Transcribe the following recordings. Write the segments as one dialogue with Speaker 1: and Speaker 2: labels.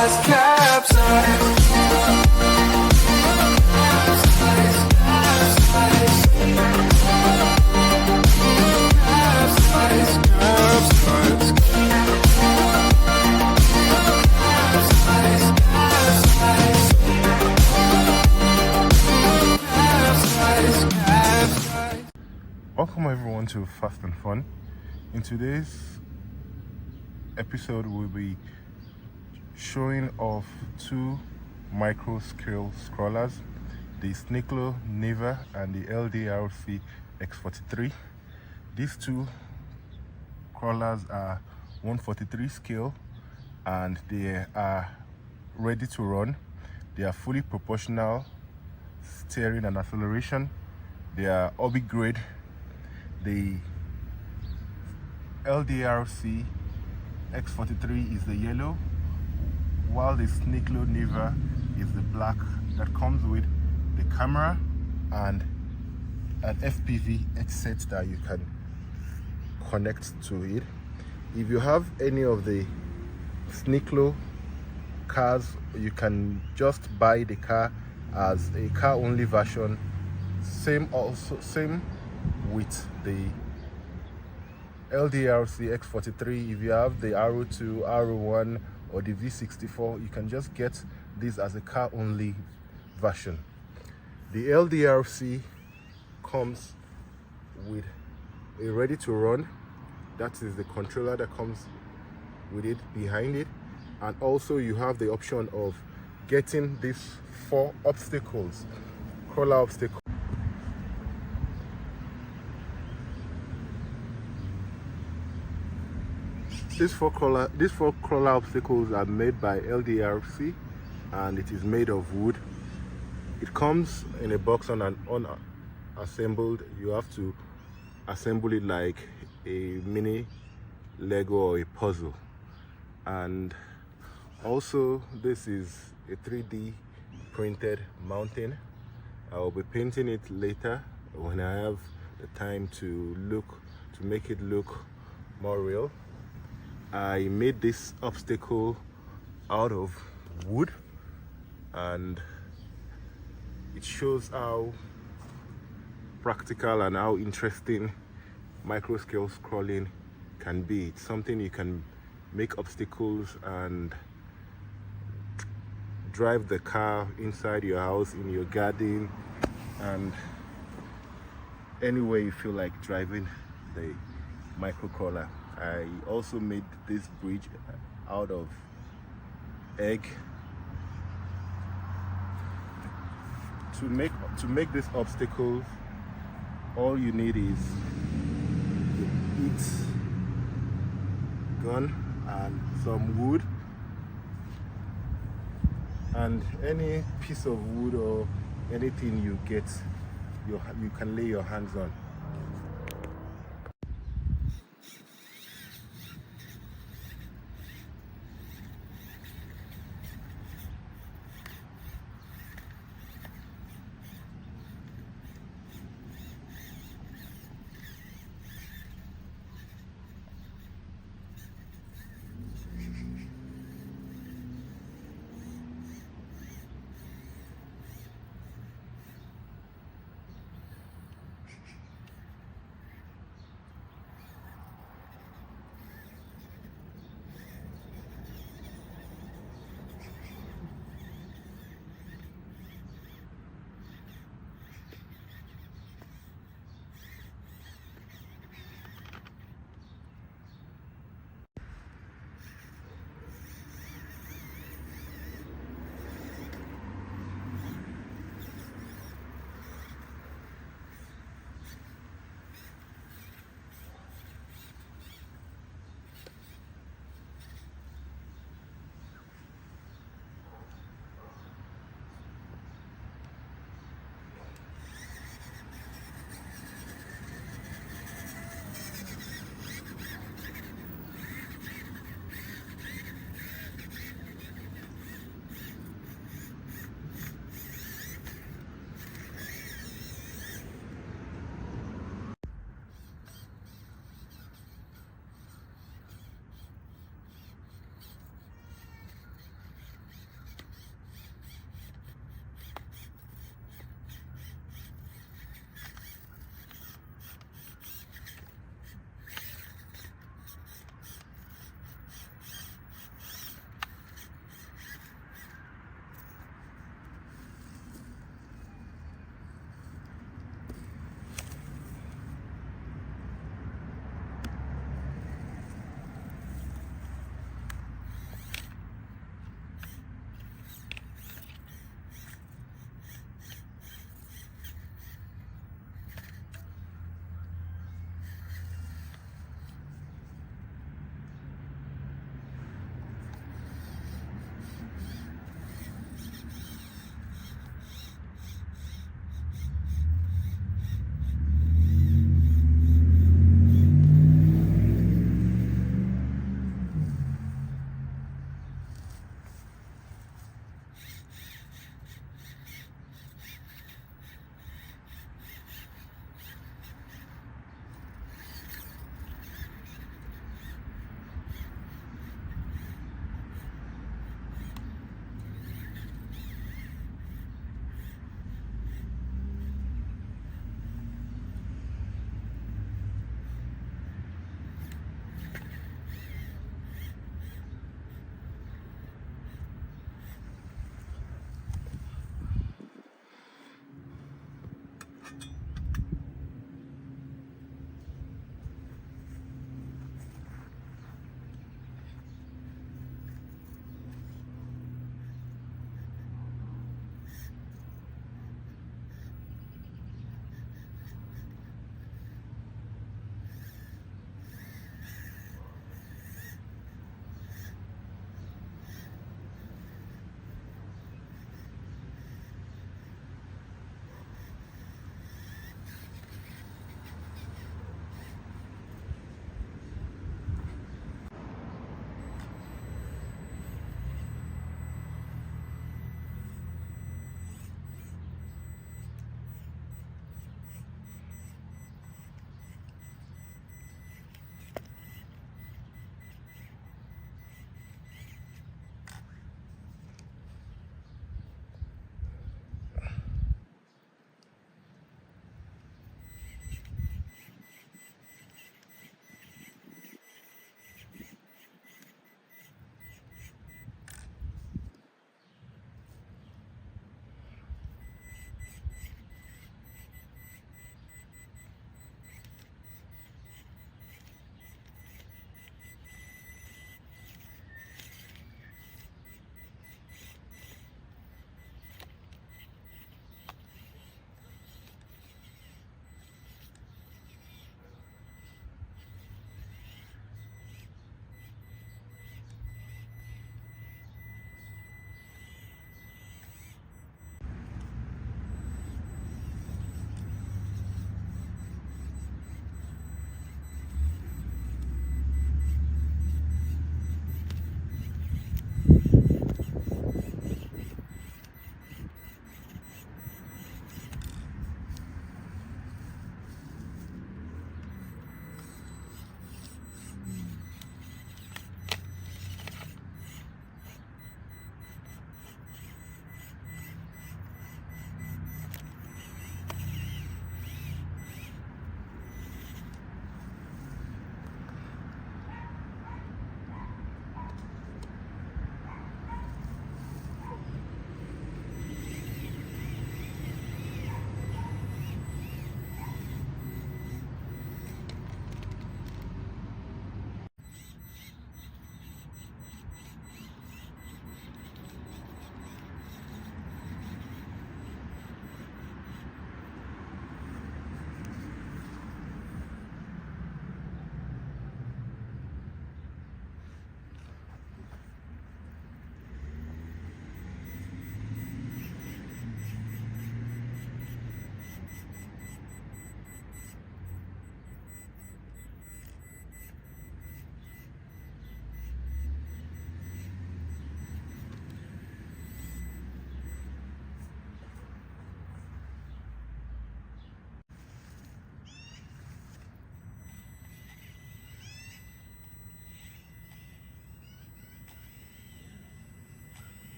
Speaker 1: Welcome everyone to Fast and Fun. In today's episode we'll be showing off two micro scale scrollers, the Sniclo Niva and the LDARC X43. These two crawlers are 143 scale and they are ready to run. They are fully proportional steering and acceleration. They are orbit grade. The LDARC X43 is the yellow, while the Sniclo Niva is the black, that comes with the camera and an FPV headset that you can connect to it. If you have any of the Sniclo cars, you can just buy the car as a car only version. Same with the LDARC X43. If you have the R2, R1 or the V64, you can just get this as a car only version. The LDARC comes with a ready to run, that is the controller that comes with it behind it, and also you have the option of getting these 4 obstacles, crawler obstacles. These four crawler obstacles are made by LDARC and it is made of wood. It comes in a box on assembled. You have to assemble it like a mini Lego or a puzzle. And also this is a 3D printed mountain. I will be painting it later when I have the time to make it look more real. I made this obstacle out of wood and it shows how practical and how interesting micro scale scrolling can be. It's something you can make obstacles and drive the car inside your house, in your garden, and anywhere you feel like driving the micro crawler. I also made this bridge out of egg. To make this obstacle, all you need is the heat gun and some wood, and any piece of wood or anything you get, you can lay your hands on.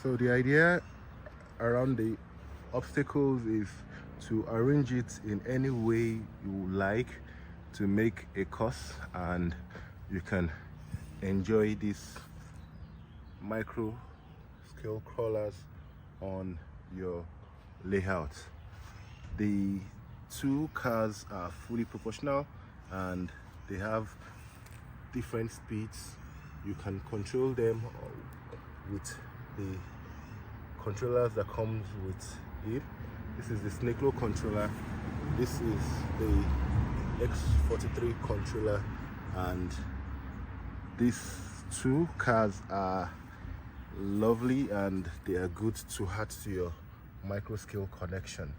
Speaker 1: So the idea around the obstacles is to arrange it in any way you like to make a course, and you can enjoy these micro scale crawlers on your layout. The two cars are fully proportional and they have different speeds. You can control them with the controllers that comes with it. This is the Sniclo controller, this is the X43 controller, and these two cars are lovely and they are good to add to your micro scale connection.